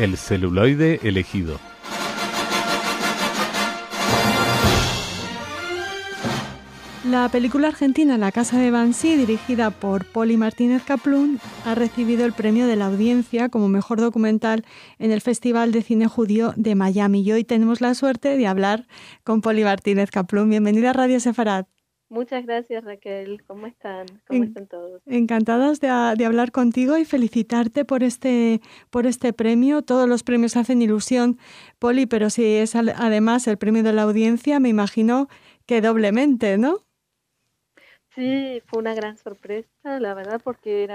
El celuloide elegido. La película argentina La Casa de Bansi, dirigida por Poli Martínez Kaplún, ha recibido el premio de la audiencia como mejor documental en el Festival de Cine Judío de Miami. Y hoy tenemos la suerte de hablar con Poli Martínez Kaplún. Bienvenida a Radio Sefarad. Muchas gracias, Raquel. ¿Cómo están? ¿Cómo están todos? Encantadas de hablar contigo y felicitarte por este premio. Todos los premios hacen ilusión, Poli, pero si es además el premio de la audiencia, me imagino que doblemente, ¿no? Sí, fue una gran sorpresa, la verdad, porque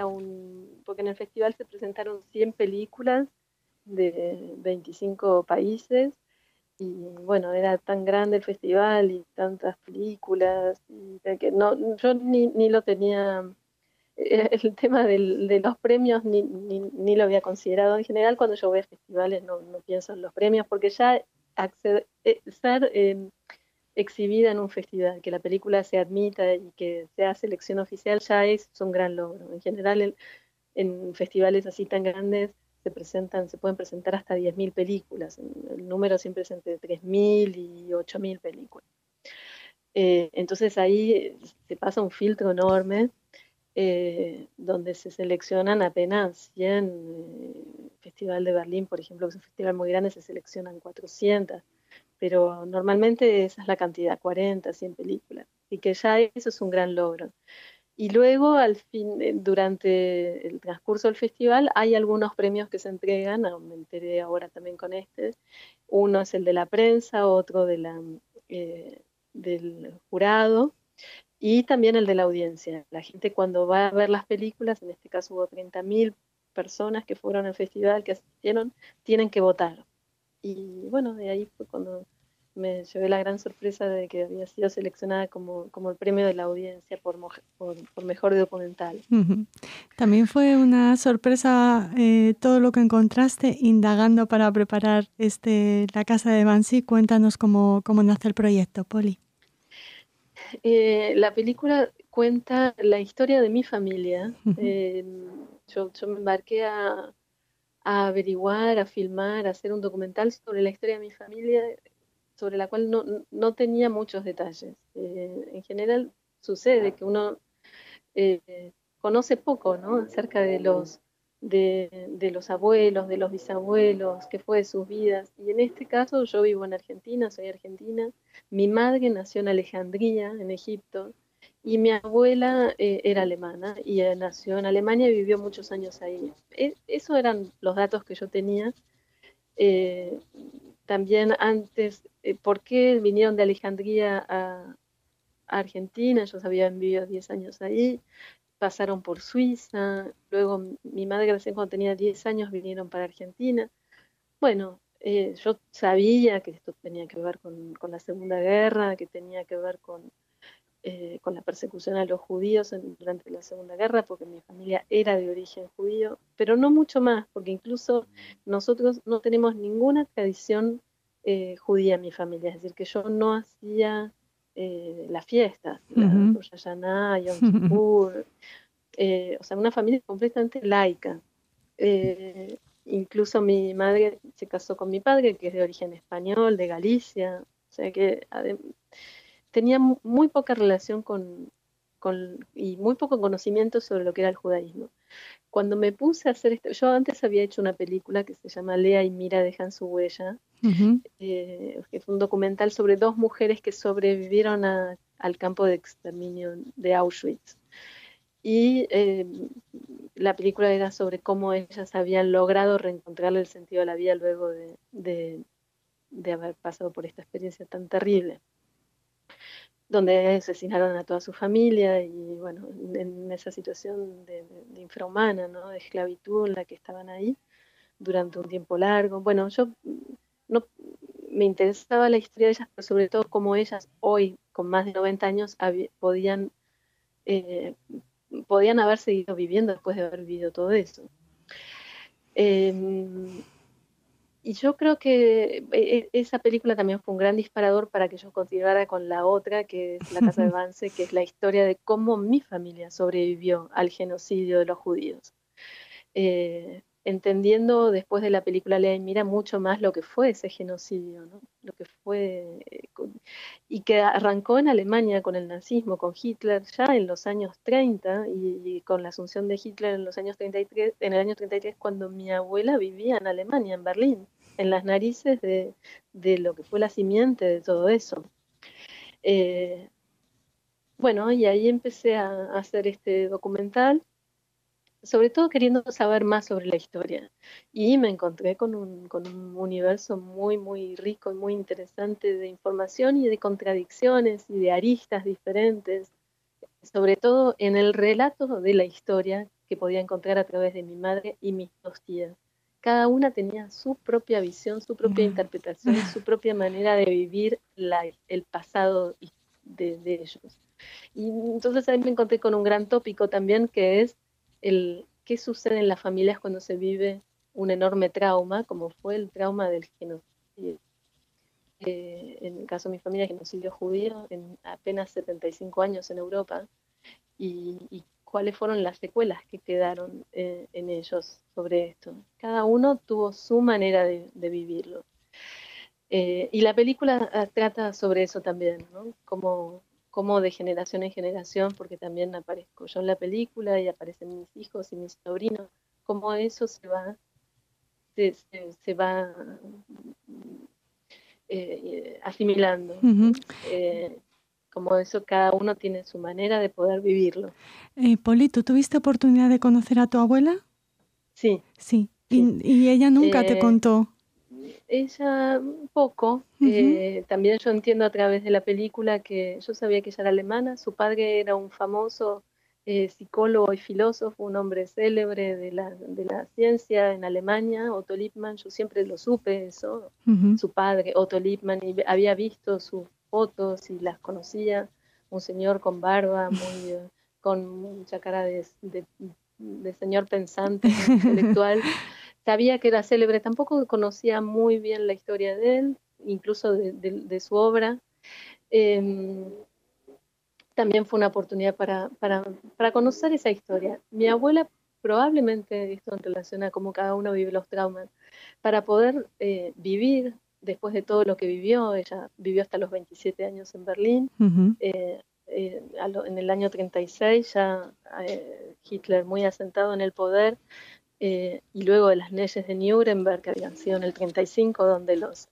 porque en el festival se presentaron 100 películas de 25 países y bueno, era tan grande el festival y tantas películas y que yo ni lo tenía, el tema de los premios ni lo había considerado. En general, cuando yo voy a festivales no pienso en los premios porque ya ser exhibida en un festival, que la película se admita y que sea selección oficial ya es un gran logro. En general, en festivales así tan grandes se pueden presentar hasta 10.000 películas. El número siempre es entre 3.000 y 8.000 películas. Entonces ahí se pasa un filtro enorme donde se seleccionan apenas 100. Festival de Berlín, por ejemplo, que es un festival muy grande, se seleccionan 400. Pero normalmente esa es la cantidad, 40, 100 películas. Así que ya eso es un gran logro. Y luego, al fin, durante el transcurso del festival, hay algunos premios que se entregan, me enteré ahora también con este. Uno es el de la prensa, otro del jurado y también el de la audiencia. La gente cuando va a ver las películas, en este caso hubo 30.000 personas que fueron al festival, que asistieron, tienen que votar. Y bueno, de ahí fue cuando me llevé la gran sorpresa de que había sido seleccionada como el premio de la audiencia por mejor documental. Uh-huh. También fue una sorpresa todo lo que encontraste indagando para preparar La Casa de Bansi. Cuéntanos cómo nace el proyecto, Poli. La película cuenta la historia de mi familia. Yo me embarqué a averiguar, a filmar, a hacer un documental sobre la historia de mi familia, sobre la cual no tenía muchos detalles. En general sucede que uno conoce poco, ¿no?, acerca de los abuelos, de los bisabuelos, qué fue de sus vidas. Y en este caso yo vivo en Argentina, soy argentina. Mi madre nació en Alejandría, en Egipto, y mi abuela era alemana y nació en Alemania y vivió muchos años ahí. Esos eran los datos que yo tenía. También antes, ¿por qué vinieron de Alejandría a Argentina? Ellos habían vivido 10 años ahí, pasaron por Suiza, luego mi madre recién cuando tenía 10 años vinieron para Argentina. Bueno, yo sabía que esto tenía que ver con la Segunda Guerra, que tenía que ver con la persecución a los judíos durante la Segunda Guerra, porque mi familia era de origen judío, pero no mucho más, porque incluso nosotros no tenemos ninguna tradición judía en mi familia, es decir, que yo no hacía las fiestas, la Rosh Hashanah, Yom Kippur, o sea, una familia completamente laica. Incluso mi madre se casó con mi padre, que es de origen español, de Galicia, o sea que tenía muy poca relación y muy poco conocimiento sobre lo que era el judaísmo. Cuando me puse a hacer esto, yo antes había hecho una película que se llama Lea y Mira dejan su huella, que fue un documental sobre dos mujeres que sobrevivieron al campo de exterminio de Auschwitz. Y la película era sobre cómo ellas habían logrado reencontrarle el sentido de la vida luego de haber pasado por esta experiencia tan terrible, donde asesinaron a toda su familia y bueno, en esa situación de infrahumana, ¿no?, de esclavitud en la que estaban ahí durante un tiempo largo. Bueno, yo no me interesaba la historia de ellas, pero sobre todo cómo ellas hoy, con más de 90 años, podían haber seguido viviendo después de haber vivido todo eso. Y yo creo que esa película también fue un gran disparador para que yo continuara con la otra, que es La Casa de Bansi, que es la historia de cómo mi familia sobrevivió al genocidio de los judíos. entendiendo después de la película Lea y Mira mucho más lo que fue ese genocidio, ¿no? Lo que fue, y que arrancó en Alemania con el nazismo, con Hitler ya en los años 30 y con la asunción de Hitler en los años 33, en el año 33 cuando mi abuela vivía en Alemania, en Berlín, en las narices de lo que fue la simiente de todo eso. Eh, bueno, y ahí empecé a hacer este documental, sobre todo queriendo saber más sobre la historia. Y me encontré con un universo muy, muy rico y muy interesante de información y de contradicciones y de aristas diferentes, sobre todo en el relato de la historia que podía encontrar a través de mi madre y mis dos tías. Cada una tenía su propia visión, su propia interpretación, su propia manera de vivir el pasado de ellos. Y entonces ahí me encontré con un gran tópico también, que es el qué sucede en las familias cuando se vive un enorme trauma, como fue el trauma del genocidio. En el caso de mi familia, genocidio judío, en apenas 75 años en Europa, y cuáles fueron las secuelas que quedaron en ellos sobre esto. Cada uno tuvo su manera de vivirlo. Y la película trata sobre eso también, ¿no? Como de generación en generación, porque también aparezco yo en la película y aparecen mis hijos y mis sobrinos, cómo eso se va asimilando, ¿no? Como eso cada uno tiene su manera de poder vivirlo. Poli, ¿tú tuviste oportunidad de conocer a tu abuela? Sí. Sí. Sí. Y ella nunca te contó. Ella un poco, también yo entiendo a través de la película que yo sabía que ella era alemana, su padre era un famoso psicólogo y filósofo, un hombre célebre de la ciencia en Alemania, Otto Lippmann, yo siempre lo supe eso, su padre, Otto Lippmann, y había visto sus fotos y las conocía, un señor con barba, con mucha cara de señor pensante, intelectual. Sabía que era célebre, tampoco conocía muy bien la historia de él, incluso de su obra. Eh, También fue una oportunidad para conocer esa historia. Mi abuela probablemente, esto en relación a cómo cada uno vive los traumas, para poder vivir después de todo lo que vivió, ella vivió hasta los 27 años en Berlín, en el año 36 ya Hitler muy asentado en el poder, y luego de las leyes de Nuremberg, que habían sido en el 35, donde los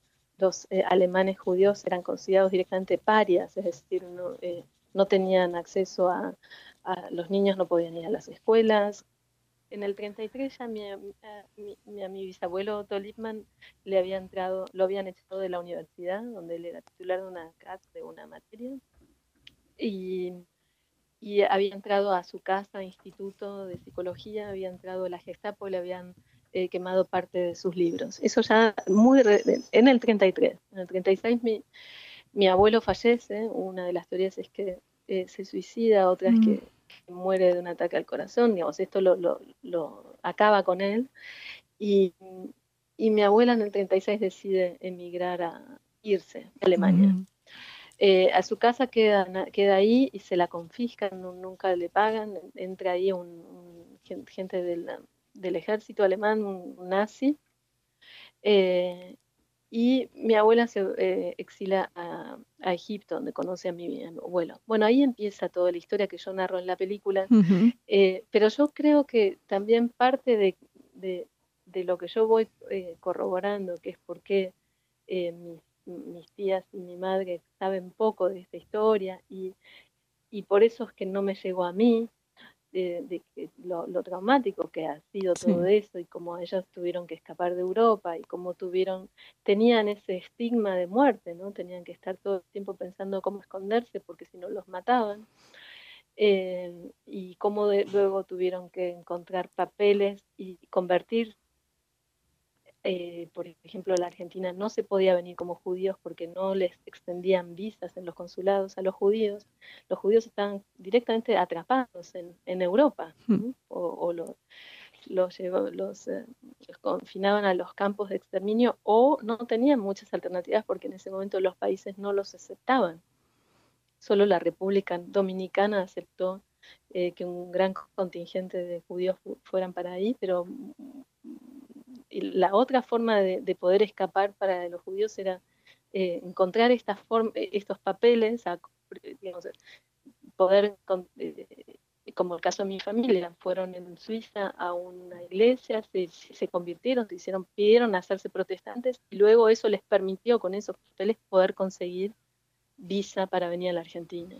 alemanes judíos eran considerados directamente parias, es decir, no tenían acceso los niños no podían ir a las escuelas. En el 33 ya a mi bisabuelo Otto Lippmann lo habían echado de la universidad, donde él era titular de una cátedra, de una materia, y había entrado a su casa, instituto de psicología, había entrado a la Gestapo, le habían quemado parte de sus libros. Eso ya en el 33. En el 36 mi abuelo fallece, una de las teorías es que se suicida, otra es que muere de un ataque al corazón, digamos, esto lo acaba con él, y, y mi abuela en el 36 decide emigrar irse a Alemania. A su casa queda ahí y se la confiscan, nunca le pagan, entra ahí gente del ejército alemán, un nazi, y mi abuela se exila a Egipto, donde conoce a mi abuelo. Bueno, ahí empieza toda la historia que yo narro en la película, pero yo creo que también parte de lo que yo voy corroborando, que es por qué mis tías y mi madre saben poco de esta historia, y por eso es que no me llegó a mí, de lo traumático que ha sido todo eso, y cómo ellas tuvieron que escapar de Europa, y cómo tenían ese estigma de muerte, ¿no? Tenían que estar todo el tiempo pensando cómo esconderse, porque si no los mataban. Y cómo luego tuvieron que encontrar papeles y convertir. Por ejemplo, la Argentina no se podía venir como judíos porque no les extendían visas en los consulados a los judíos. Los judíos estaban directamente atrapados en Europa, ¿no? O los confinaban a los campos de exterminio, o no tenían muchas alternativas porque en ese momento los países no los aceptaban. Solo la República Dominicana aceptó que un gran contingente de judíos fueran para ahí, pero la otra forma de poder escapar para los judíos era encontrar estos papeles, digamos, poder, como el caso de mi familia, fueron en Suiza a una iglesia, se convirtieron, pidieron hacerse protestantes, y luego eso les permitió con esos papeles poder conseguir visa para venir a la Argentina.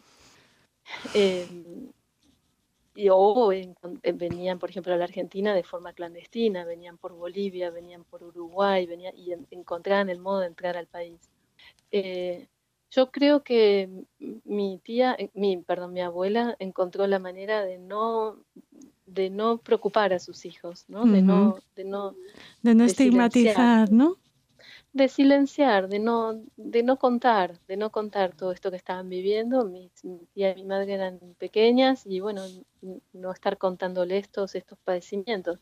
Venían, por ejemplo, a la Argentina de forma clandestina, venían por Bolivia, venían por Uruguay, y encontraban el modo de entrar al país. Yo creo que mi abuela encontró la manera de no preocupar a sus hijos, ¿no? Uh-huh. De no estigmatizar, ¿no? De silenciar, de no contar todo esto que estaban viviendo. Mi tía y mi madre eran pequeñas y bueno, no estar contándoles todos estos padecimientos,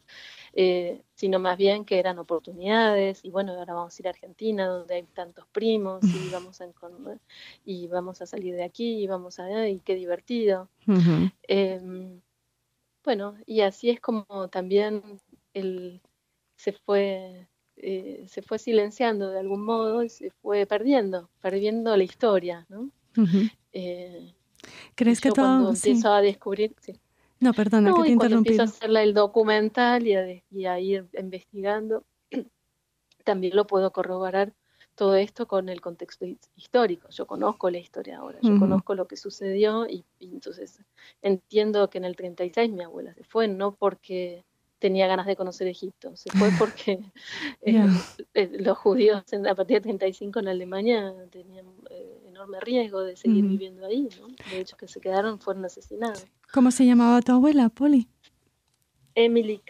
sino más bien que eran oportunidades y bueno, ahora vamos a ir a Argentina donde hay tantos primos y vamos a salir de aquí y qué divertido. Uh-huh. Bueno, y así es como también se fue silenciando de algún modo y se fue perdiendo la historia, ¿no? Uh-huh. ¿Crees que cuando todo? empiezo a descubrir, sí. No, perdona, que te he cuando empiezo interrumpido. a hacerla el documental y a ir investigando, también lo puedo corroborar todo esto con el contexto histórico. Yo conozco la historia ahora, yo conozco lo que sucedió y entonces entiendo que en el 36 mi abuela se fue, no porque tenía ganas de conocer Egipto, se fue porque los judíos a partir de 35 en Alemania tenían enorme riesgo de seguir viviendo ahí, ¿no? De hecho, que se quedaron fueron asesinados. ¿Cómo se llamaba tu abuela, Poli? Emily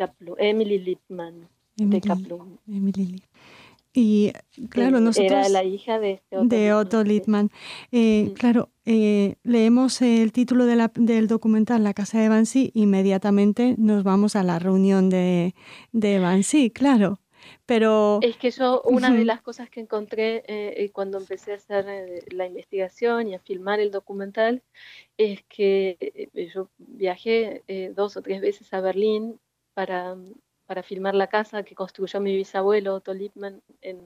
Lippmann, de Kaplun. Y claro, nosotros... Era la hija de Otto Lippmann. Claro, leemos el título del documental La casa de Banksy, inmediatamente nos vamos a la reunión de Banksy, claro. Pero es que yo, una de las cosas que encontré cuando empecé a hacer la investigación y a filmar el documental es que yo viajé 2 o 3 veces a Berlín para filmar la casa que construyó mi bisabuelo Otto Lippmann en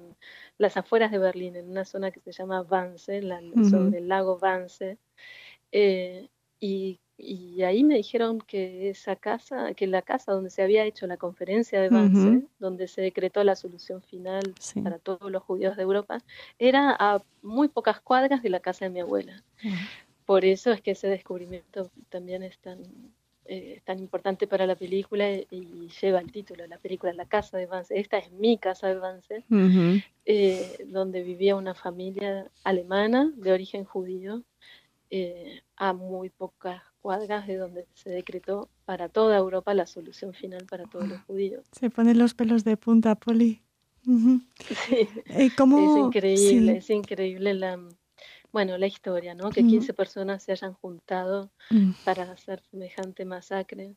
las afueras de Berlín, en una zona que se llama Wannsee, sobre el lago Wannsee. Y ahí me dijeron que la casa donde se había hecho la conferencia de Wannsee, donde se decretó la solución final para todos los judíos de Europa, era a muy pocas cuadras de la casa de mi abuela. Por eso es que ese descubrimiento también es tan importante para la película y lleva el título de la película, La casa de Wannsee. Esta es mi casa de Wannsee, donde vivía una familia alemana de origen judío, a muy pocas cuadras de donde se decretó para toda Europa la solución final para todos los judíos. Se ponen los pelos de punta, Poli. Sí, es increíble la historia, ¿no? Que 15 personas se hayan juntado para hacer semejante masacre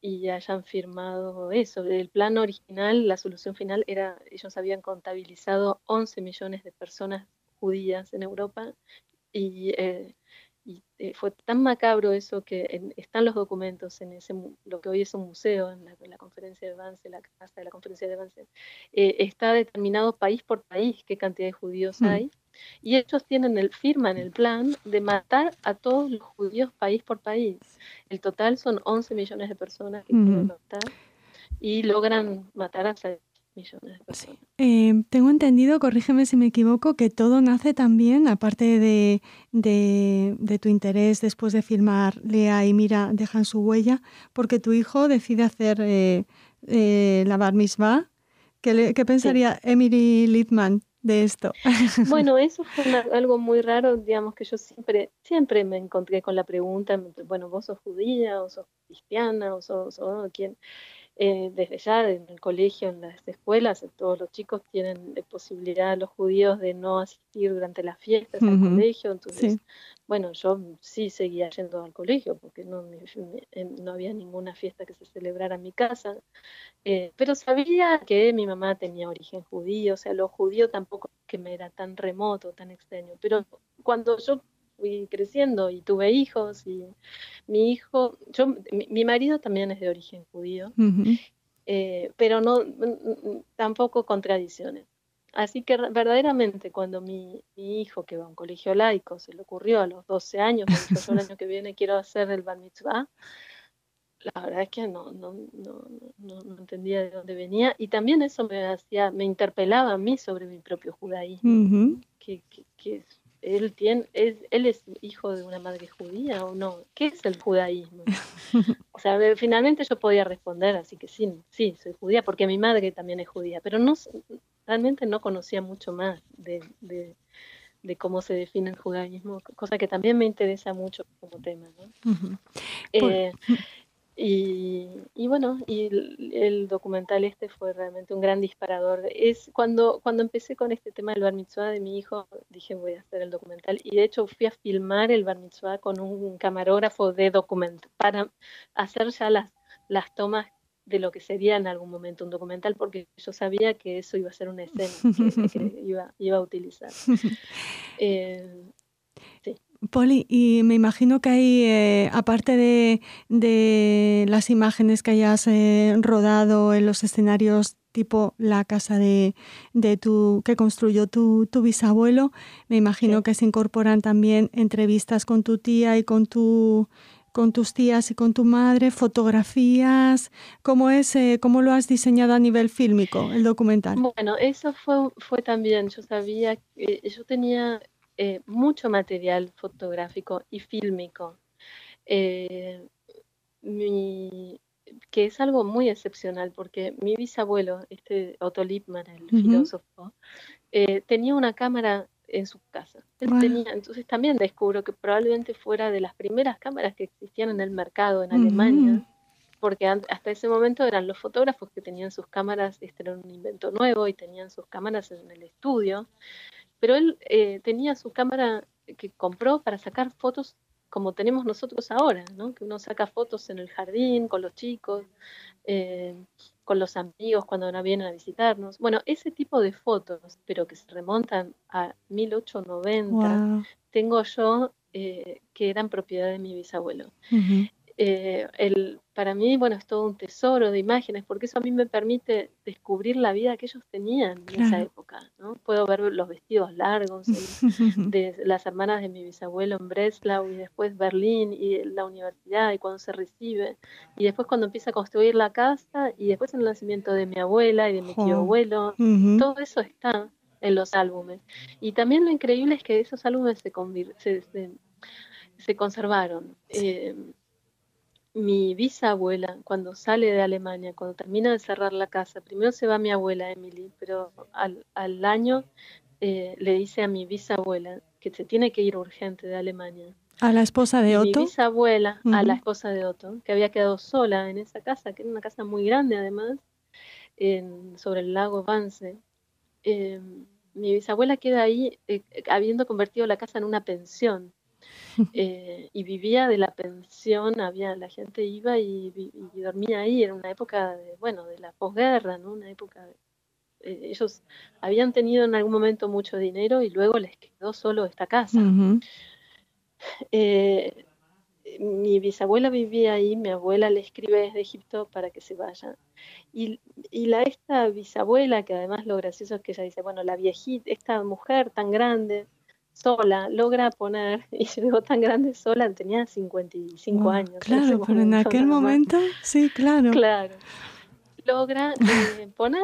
y hayan firmado eso. El plan original, la solución final era, ellos habían contabilizado 11 millones de personas judías en Europa y fue tan macabro eso que están los documentos en lo que hoy es un museo, en la conferencia de Wannsee, la casa de la conferencia de Wannsee, está determinado país por país qué cantidad de judíos hay, y ellos firman el plan de matar a todos los judíos país por país. El total son 11 millones de personas que quieren matar y logran matar a 6 millones de personas. Tengo entendido, corrígeme si me equivoco, que todo nace también, aparte de tu interés después de filmar Lea y Mira dejan su huella, porque tu hijo decide hacer la Bar Mitzvah. ¿Qué pensaría Emily Lippmann de esto? Bueno, eso fue algo muy raro, digamos que yo siempre me encontré con la pregunta, bueno, vos sos judía, o sos cristiana, o sos quién. Desde ya en el colegio, en las escuelas, todos los chicos tienen posibilidad, los judíos, de no asistir durante las fiestas al colegio. Entonces, bueno, yo sí seguía yendo al colegio porque no había ninguna fiesta que se celebrara en mi casa, pero sabía que mi mamá tenía origen judío, o sea, lo judío tampoco que me era tan remoto, tan extraño, pero cuando yo fui creciendo y tuve hijos y mi marido también es de origen judío, pero no tampoco contradicciones. Así que verdaderamente cuando mi hijo, que va a un colegio laico, se le ocurrió a los 12 años, me dijo, yo el año que viene quiero hacer el bar mitzvah, la verdad es que no entendía de dónde venía, y también eso me interpelaba a mí sobre mi propio judaísmo, Ujú. ¿no? Que él es hijo de una madre judía o no, ¿qué es el judaísmo? O sea, finalmente yo podía responder, así que sí, sí, soy judía, porque mi madre también es judía, pero realmente no conocía mucho más de cómo se define el judaísmo, cosa que también me interesa mucho como tema, ¿no? Ujú. Por- Eh, y bueno, y el documental este fue realmente un gran disparador. Es cuando empecé con este tema del bar mitzvah de mi hijo, dije voy a hacer el documental. Y de hecho fui a filmar el bar mitzvah con un camarógrafo de documental para hacer ya las tomas de lo que sería en algún momento un documental, porque yo sabía que eso iba a ser una escena que iba a utilizar. Eh, sí. Poli, y me imagino que hay, aparte de las imágenes que hayas rodado en los escenarios tipo la casa que construyó tu bisabuelo, me imagino Sí. que se incorporan también entrevistas con tu tía y con tus tías y con tu madre, fotografías. ¿Cómo es, cómo lo has diseñado a nivel fílmico, el documental? Bueno, eso fue también, yo sabía que yo tenía mucho material fotográfico y fílmico, eh, mi- que es algo muy excepcional, porque mi bisabuelo, este Otto Lippmann, el Ujú. filósofo, tenía una cámara en su casa. Él Ah, tenía, entonces también descubro que probablemente fuera de las primeras cámaras que existían en el mercado en ujú. Alemania, porque hasta ese momento eran los fotógrafos que tenían sus cámaras, este era un invento nuevo y tenían sus cámaras en el estudio, pero él tenía su cámara que compró para sacar fotos como tenemos nosotros ahora, ¿no? Que uno saca fotos en el jardín con los chicos, eh, con los amigos cuando no vienen a visitarnos. Bueno, ese tipo de fotos, pero que se remontan a 1890, Guau. tengo yo que eran propiedad de mi bisabuelo. Ujú. Para mí, bueno, es todo un tesoro de imágenes, porque eso a mí me permite descubrir la vida que ellos tenían en esa Claro. época, ¿no? Puedo ver los vestidos largos de las hermanas de mi bisabuelo en Breslau y después Berlín y la universidad y cuando se recibe y después cuando empieza a construir la casa y después el nacimiento de mi abuela y de mi tío Jo. abuelo, Ujú. todo eso está en los álbumes. Y también lo increíble es que esos álbumes se conservaron. Sí. Mi bisabuela, cuando sale de Alemania, cuando termina de cerrar la casa, primero se va mi abuela Emily, pero al año le dice a mi bisabuela que se tiene que ir urgente de Alemania. A la esposa de Y mi Otto. bisabuela, a la Ujú. esposa de Otto, que había quedado sola en esa casa, que era una casa muy grande además, sobre el lago Vance, eh, mi bisabuela queda ahí habiendo convertido la casa en una pensión y vivía de la pensión, la gente iba y dormía ahí, era una época de, bueno, de la posguerra, ¿no? Una época ellos habían tenido en algún momento mucho dinero y luego les quedó solo esta casa. Ujú. Eh, Mi bisabuela vivía ahí, mi abuela le escribe desde Egipto para que se vaya. Y, esta bisabuela, que además lo gracioso es que ella dice, bueno, la viejita, esta mujer tan grande, sola, logra poner, y llegó tan grande sola, tenía 55 Guau. años en ese Claro, pero en momento aquel nada más. momento, sí, claro. Claro, logra poner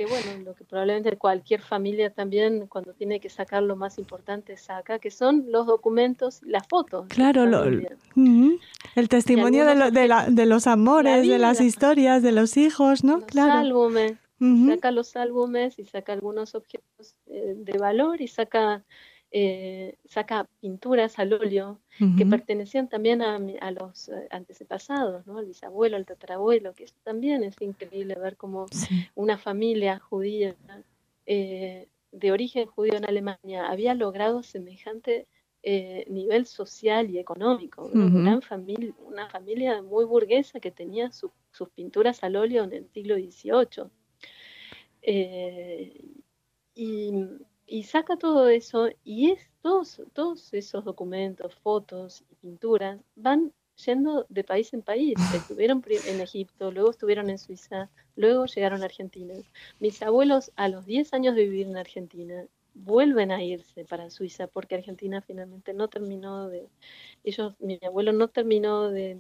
bueno, lo que probablemente cualquier familia también cuando tiene que sacar lo más importante saca, que son los documentos, las fotos de su Claro, familia ujú. El y testimonio algunos objetos, de los la amores, de las vida, historias, de los hijos, ¿no? los Claro. álbumes, y Ujú. saca los álbumes y saca algunos objetos de valor y saca pinturas al óleo que Ujú. pertenecían también a los antepasados, ¿no? Al bisabuelo, al tatarabuelo, que eso también es increíble ver cómo Sí. una familia judía de origen judío en Alemania había logrado semejante nivel social y económico, Ujú. una familia muy burguesa que tenía sus pinturas al óleo en el siglo XVIII. Eh, y, y saca todo eso y todos esos documentos, fotos y pinturas van yendo de país en país. Estuvieron en Egipto, luego estuvieron en Suiza, luego llegaron a Argentina. Mis abuelos, a los 10 años de vivir en Argentina, vuelven a irse para Suiza porque Argentina finalmente no terminó mi abuelo no terminó de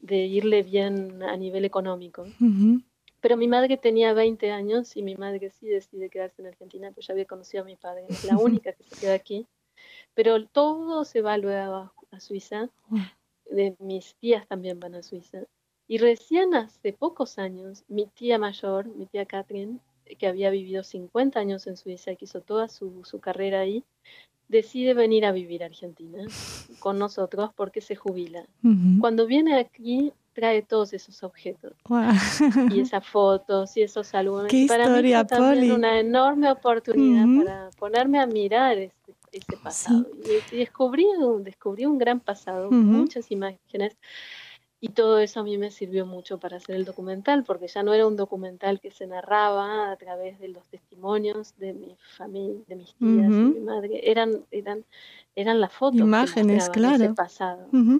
irle bien a nivel económico. Ujú. Pero mi madre tenía 20 años y mi madre sí decide quedarse en Argentina, pues ya había conocido a mi padre, es la única que se queda aquí. Pero todo se va luego a Suiza, mis tías también van a Suiza. Y recién hace pocos años, mi tía mayor, mi tía Catherine, que había vivido 50 años en Suiza y que hizo toda su carrera ahí, decide venir a vivir a Argentina con nosotros porque se jubila. Ujú. Cuando viene aquí, trae todos esos objetos Guau. y esas fotos y esos álbumes. ¡Qué Y para mí historia, fue también Poli! una enorme oportunidad Ujú. para ponerme a mirar ese pasado. Y descubrí un gran pasado, Ujú. muchas imágenes. Y todo eso a mí me sirvió mucho para hacer el documental, porque ya no era un documental que se narraba a través de los testimonios de mi familia, de mis tías y Ujú. mi madre. Eran las fotos que Imágenes, mostraban ese claro. pasado. Ujú.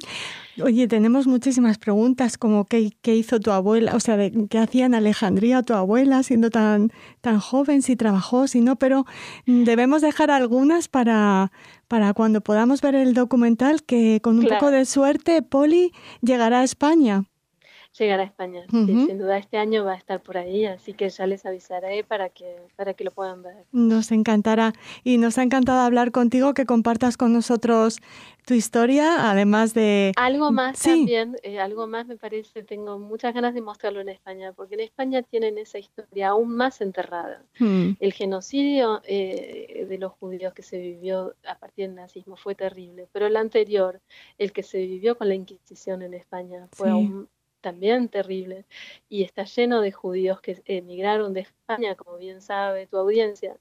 Oye, tenemos muchísimas preguntas, como qué hizo tu abuela, o sea, qué hacía en Alejandría tu abuela siendo tan joven, si trabajó, si no, pero debemos dejar algunas para cuando podamos ver el documental, que con un poco Claro. de suerte, Poli llegará a España. Llegar a España. Sí, Ujú. sin duda este año va a estar por ahí, así que ya les avisaré para que lo puedan ver. Nos encantará y nos ha encantado hablar contigo, que compartas con nosotros tu historia, además de... Algo más Sí. también, algo más me parece, tengo muchas ganas de mostrarlo en España, porque en España tienen esa historia aún más enterrada. El genocidio de los judíos que se vivió a partir del nazismo fue terrible, pero el anterior, el que se vivió con la Inquisición en España, fue Sí. aún también terrible, y está lleno de judíos que emigraron de España, como bien sabe tu audiencia,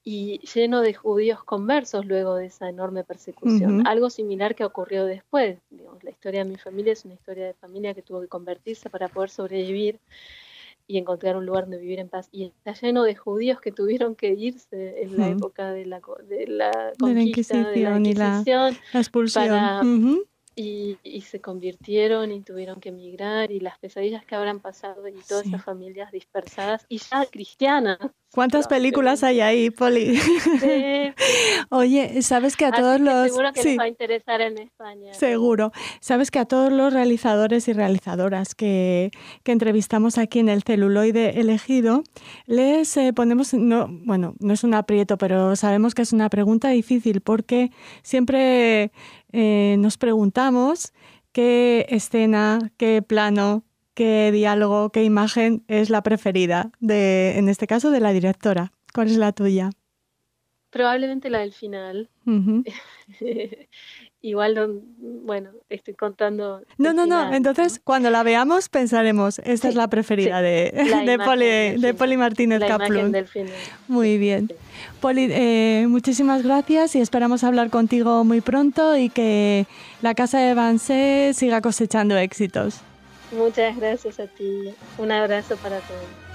y lleno de judíos conversos luego de esa enorme persecución. Ujú. Algo similar que ocurrió después. Digamos, la historia de mi familia es una historia de familia que tuvo que convertirse para poder sobrevivir y encontrar un lugar donde vivir en paz. Y está lleno de judíos que tuvieron que irse en la época de la De la conquista, de la Inquisición y la Inquisición, expulsión. para... Ujú. Y se convirtieron y tuvieron que emigrar, y las pesadillas que habrán pasado, y todas Sí. esas familias dispersadas y ya cristianas. ¿Cuántas películas hay ahí, Poli? Sí. Oye, ¿sabes que a Así todos que los... seguro que les Sí, va a interesar en España. seguro. ¿Sabes que a todos los realizadores y realizadoras que entrevistamos aquí en el celuloide elegido, les ponemos, no es un aprieto, pero sabemos que es una pregunta difícil, porque siempre nos preguntamos qué escena, qué plano, qué diálogo, qué imagen es la preferida en este caso, de la directora. ¿Cuál es la tuya? Probablemente la del final. Uh-huh. Igual, bueno, estoy contando. No. Final, Entonces, ¿no? cuando la veamos, pensaremos, esta es la preferida de Poli Martínez Kaplun. La imagen del final. Muy bien. Poli, muchísimas gracias y esperamos hablar contigo muy pronto y que la Casa de Vanzé siga cosechando éxitos. Muchas gracias a ti. Un abrazo para todos.